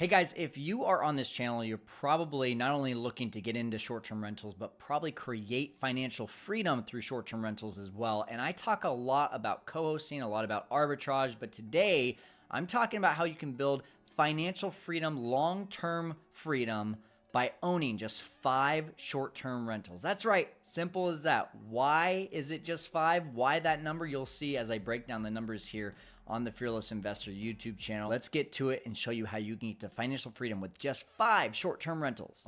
Hey guys, if you are on this channel, you're probably not only looking to get into short-term rentals, but probably create financial freedom through short-term rentals as well. And I talk a lot about co-hosting, a lot about arbitrage, but today I'm talking about how you can build financial freedom, long-term freedom by owning just 5 short-term rentals. That's right, simple as that. Why is it just 5? Why that number? You'll see as I break down the numbers here on the Fearless Investor YouTube channel. Let's get to it and show you how you can get to financial freedom with just 5 short-term rentals.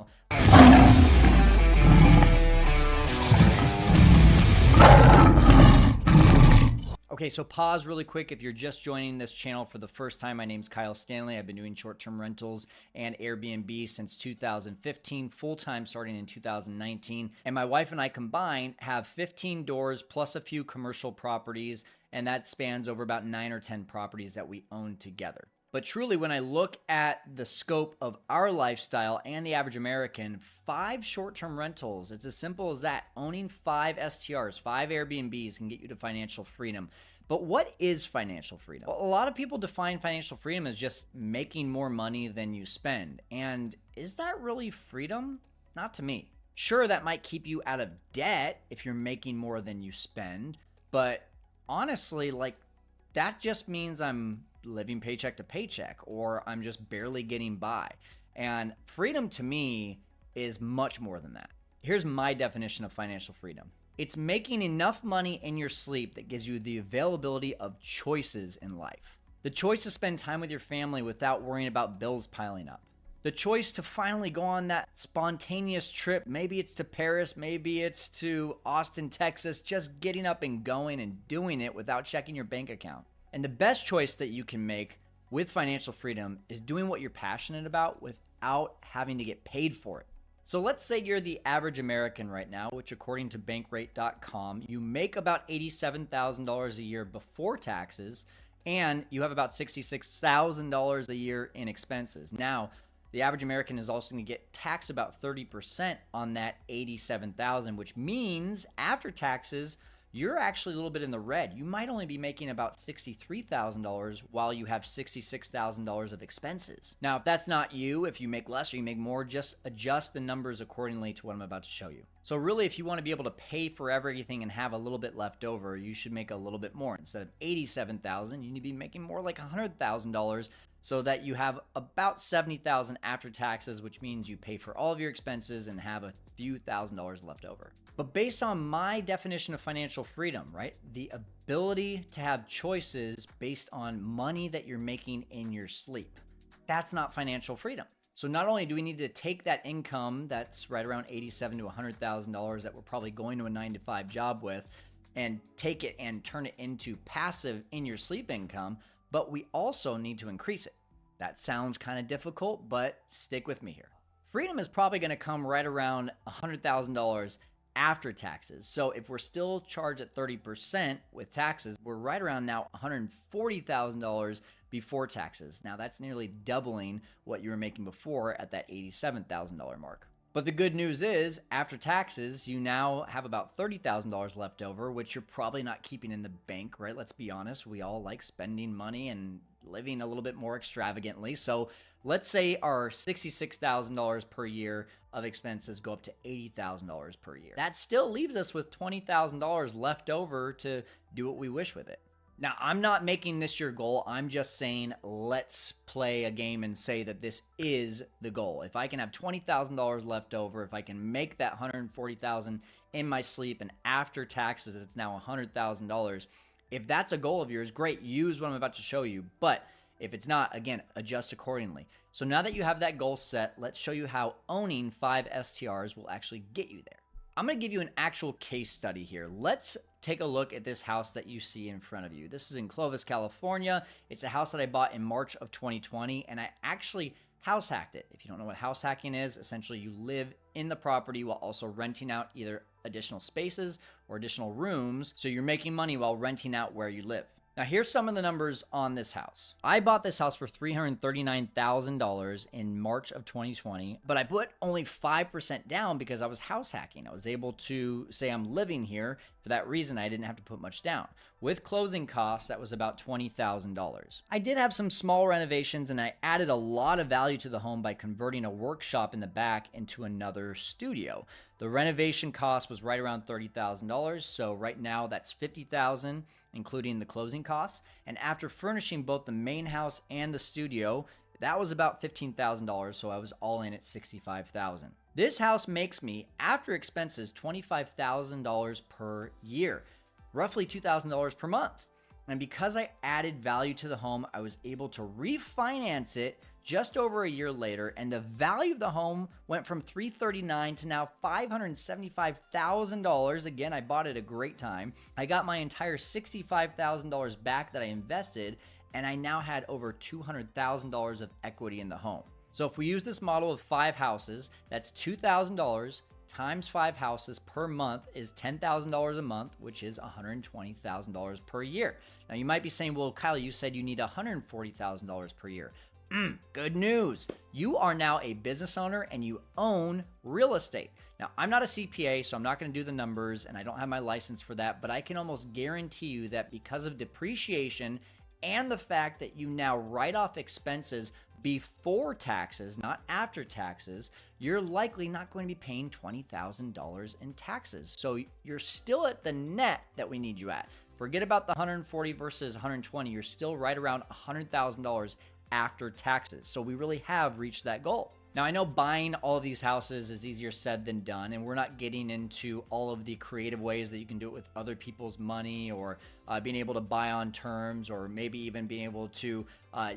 Okay, so pause really quick if you're just joining this channel for the first time. My name's Kyle Stanley. I've been doing short-term rentals and Airbnb since 2015, full-time starting in 2019. And my wife and I combined have 15 doors plus a few commercial properties, and that spans over about 9 or 10 properties that we own together. But truly, when I look at the scope of our lifestyle and the average American, 5 short-term rentals, it's as simple as that. Owning 5 STRs, 5 Airbnbs can get you to financial freedom. But what is financial freedom? Well, a lot of people define financial freedom as just making more money than you spend. And is that really freedom? Not to me. Sure, that might keep you out of debt if you're making more than you spend. But honestly, that just means I'm living paycheck to paycheck, or I'm just barely getting by. And freedom to me is much more than that. Here's my definition of financial freedom. It's making enough money in your sleep that gives you the availability of choices in life. The choice to spend time with your family without worrying about bills piling up. The choice to finally go on that spontaneous trip. Maybe it's to Paris, maybe it's to Austin, Texas, just getting up and going and doing it without checking your bank account. And the best choice that you can make with financial freedom is doing what you're passionate about without having to get paid for it. So let's say you're the average American right now, which according to bankrate.com, you make about $87,000 a year before taxes, and you have about $66,000 a year in expenses. Now, the average American is also going to get taxed about 30% on that $87,000, which means after taxes, you're actually a little bit in the red. You might only be making about $63,000 while you have $66,000 of expenses. Now, if that's not you, if you make less or you make more, just adjust the numbers accordingly to what I'm about to show you. So really, if you want to be able to pay for everything and have a little bit left over, you should make a little bit more. Instead of $87,000, you need to be making more like $100,000 so that you have about $70,000 after taxes, which means you pay for all of your expenses and have a few $1,000s left over. But based on my definition of financial freedom, right? The ability to have choices based on money that you're making in your sleep. That's not financial freedom. So not only do we need to take that income that's right around $87,000 to $100,000 that we're probably going to a 9-to-5 job with and take it and turn it into passive in your sleep income, but we also need to increase it. That sounds kind of difficult, but stick with me here. Freedom is probably going to come right around $100,000 after taxes. So if we're still charged at 30% with taxes, we're right around now $140,000 before taxes. Now that's nearly doubling what you were making before at that $87,000 mark. But the good news is, after taxes, you now have about $30,000 left over, which you're probably not keeping in the bank, right? Let's be honest. We all like spending money and living a little bit more extravagantly. So let's say our $66,000 per year of expenses go up to $80,000 per year. That still leaves us with $20,000 left over to do what we wish with it. Now, I'm not making this your goal. I'm just saying, let's play a game and say that this is the goal. If I can have $20,000 left over, if I can make that $140,000 in my sleep, and after taxes, it's now $100,000. If that's a goal of yours, great, use what I'm about to show you. But if it's not, again, adjust accordingly. So now that you have that goal set, let's show you how owning 5 STRs will actually get you there. I'm going to give you an actual case study here. Let's take a look at this house that you see in front of you. This is in Clovis, California. It's a house that I bought in March of 2020, and I actually house hacked it. If you don't know what house hacking is, essentially you live in the property while also renting out either additional spaces or additional rooms, so you're making money while renting out where you live. Now, here's some of the numbers on this house. I bought this house for $339,000 in March of 2020, but I put only 5% down because I was house hacking. I was able to say I'm living here. For that reason, I didn't have to put much down. With closing costs, that was about $20,000. I did have some small renovations and I added a lot of value to the home by converting a workshop in the back into another studio. The renovation cost was right around $30,000, so right now that's $50,000, including the closing costs. And after furnishing both the main house and the studio, that was about $15,000, so I was all in at $65,000. This house makes me, after expenses, $25,000 per year, roughly $2,000 per month. And because I added value to the home, I was able to refinance it just over a year later, and the value of the home went from $339,000 to now $575,000. Again, I bought it at a great time. I got my entire $65,000 back that I invested, and I now had over $200,000 of equity in the home. So if we use this model of 5 houses, that's $2,000 times 5 houses per month is $10,000 a month, which is $120,000 per year. Now you might be saying, well, Kyle, you said you need $140,000 per year. Good news. You are now a business owner and you own real estate. Now, I'm not a CPA, so I'm not going to do the numbers and I don't have my license for that, but I can almost guarantee you that because of depreciation and the fact that you now write off expenses before taxes, not after taxes, you're likely not going to be paying $20,000 in taxes. So you're still at the net that we need you at. Forget about the 140 versus 120. You're still right around $100,000 after taxes. So we really have reached that goal. Now, I know buying all of these houses is easier said than done, and we're not getting into all of the creative ways that you can do it with other people's money, or being able to buy on terms, or maybe even being able to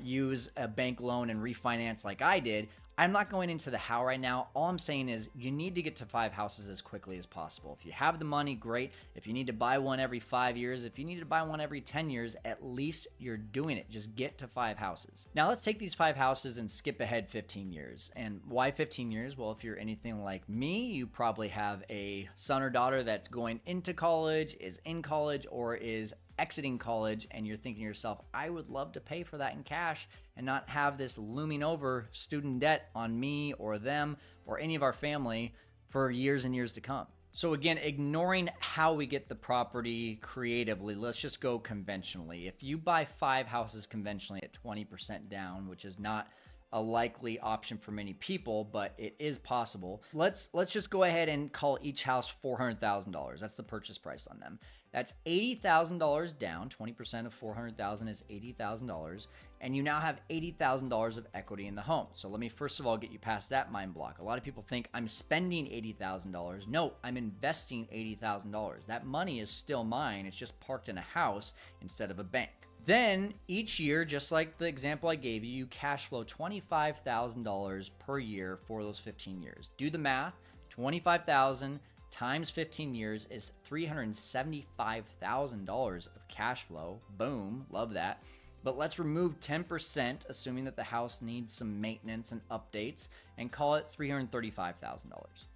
use a bank loan and refinance like I did. I'm not going into the how right now. All I'm saying is you need to get to 5 houses as quickly as possible. If you have the money, great. If you need to buy one every 5 years, if you need to buy one every 10 years, at least you're doing it. Just get to 5 houses. Now let's take these 5 houses and skip ahead 15 years. And why 15 years? Well, if you're anything like me, you probably have a son or daughter that's going into college, is in college, or is exiting college, and you're thinking to yourself, I would love to pay for that in cash and not have this looming over student debt on me or them or any of our family for years and years to come. So again, ignoring how we get the property creatively, let's just go conventionally. If you buy 5 houses conventionally at 20% down, which is not a likely option for many people, but it is possible. Let's just go ahead and call each house $400,000. That's the purchase price on them. That's $80,000 down. 20% of $400,000 is $80,000, and you now have $80,000 of equity in the home. So let me first of all get you past that mind block. A lot of people think I'm spending $80,000. No, I'm investing $80,000. That money is still mine. It's just parked in a house instead of a bank. Then each year, just like the example I gave you, you cash flow $25,000 per year for those 15 years. Do the math. 25,000 times 15 years is $375,000 of cash flow. Boom, love that. But let's remove 10%, assuming that the house needs some maintenance and updates, and call it $335,000.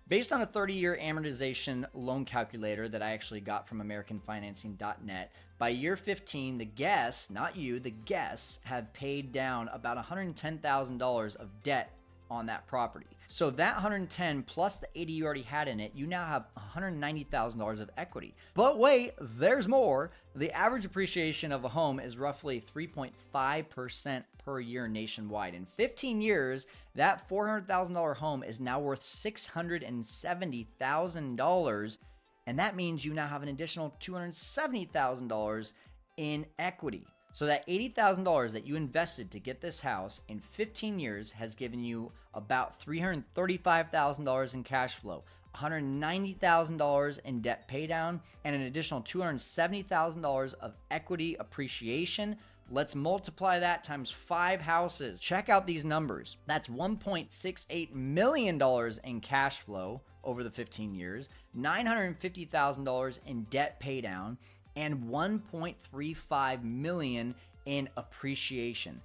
Based on a 30-year amortization loan calculator that I actually got from AmericanFinancing.net, by year 15, the guests, not you, the guests have paid down about $110,000 of debt on that property. So that 110 plus the 80 you already had in it, you now have $190,000 of equity. But wait, there's more. The average appreciation of a home is roughly 3.5% per year nationwide. In 15 years, that $400,000 home is now worth $670,000. And that means you now have an additional $270,000 in equity. So that $80,000 that you invested to get this house in 15 years has given you about $335,000 in cash flow, $190,000 in debt paydown, and an additional $270,000 of equity appreciation. Let's multiply that times 5 houses. Check out these numbers. That's $1.68 million in cash flow over the 15 years, $950,000 in debt paydown, and $1.35 million in appreciation.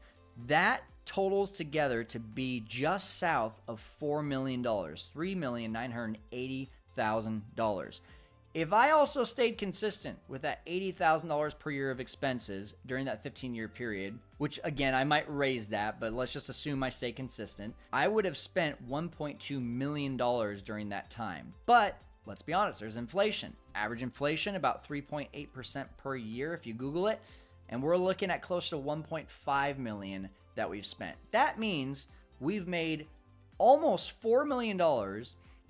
That totals together to be just south of $4 million, $3,980,000. If I also stayed consistent with that $80,000 per year of expenses during that 15-year period, which again, I might raise that, but let's just assume I stay consistent, I would have spent $1.2 million during that time. But let's be honest, there's inflation. Average inflation, about 3.8% per year if you Google it. And we're looking at close to 1.5 million that we've spent. That means we've made almost $4 million,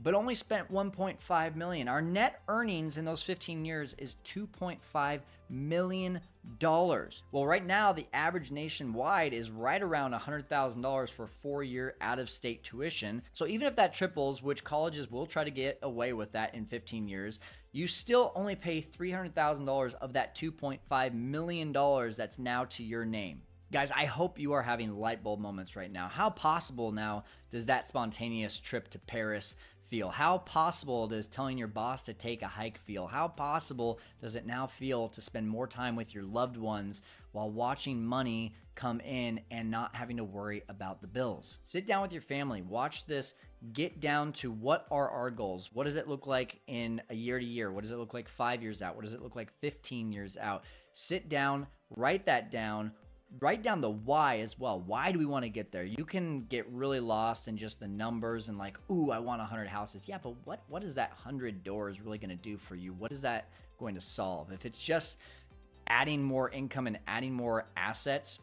but only spent 1.5 million. Our net earnings in those 15 years is $2.5 million. Well, right now, the average nationwide is right around $100,000 for 4-year out-of-state tuition. So even if that triples, which colleges will try to get away with that in 15 years, you still only pay $300,000 of that $2.5 million that's now to your name. Guys, I hope you are having light bulb moments right now. How possible now does that spontaneous trip to Paris feel? How possible does telling your boss to take a hike feel? How possible does it now feel to spend more time with your loved ones while watching money come in and not having to worry about the bills? Sit down with your family, watch this, get down to what are our goals? What does it look like in a year to year? What does it look like 5 years out? What does it look like 15 years out? Sit down, write that down. Write down the why as well. Why do we want to get there? You can get really lost in just the numbers and like, ooh, I want 100 houses. Yeah, but what is that 100 doors really going to do for you? What is that going to solve? If it's just adding more income and adding more assets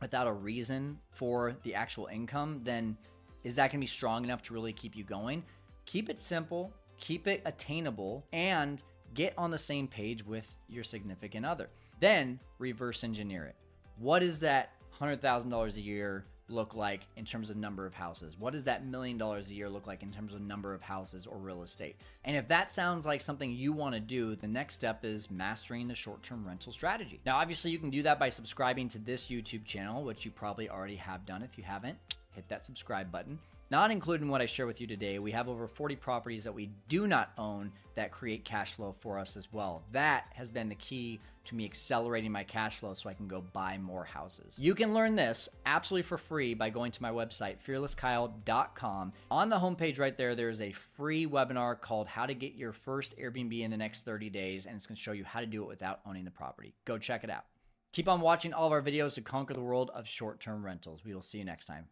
without a reason for the actual income, then is that going to be strong enough to really keep you going? Keep it simple, keep it attainable, and get on the same page with your significant other. Then reverse engineer it. What does that $100,000 a year look like in terms of number of houses? What does that $1 million a year look like in terms of number of houses or real estate? And if that sounds like something you want to do, the next step is mastering the short-term rental strategy. Now, obviously, you can do that by subscribing to this YouTube channel, which you probably already have done. If you haven't, hit that subscribe button. Not including what I share with you today, we have over 40 properties that we do not own that create cash flow for us as well. That has been the key to me accelerating my cash flow so I can go buy more houses. You can learn this absolutely for free by going to my website, fearlesskyle.com. On the homepage right there, there is a free webinar called How to Get Your First Airbnb in the Next 30 Days, and it's going to show you how to do it without owning the property. Go check it out. Keep on watching all of our videos to conquer the world of short-term rentals. We will see you next time.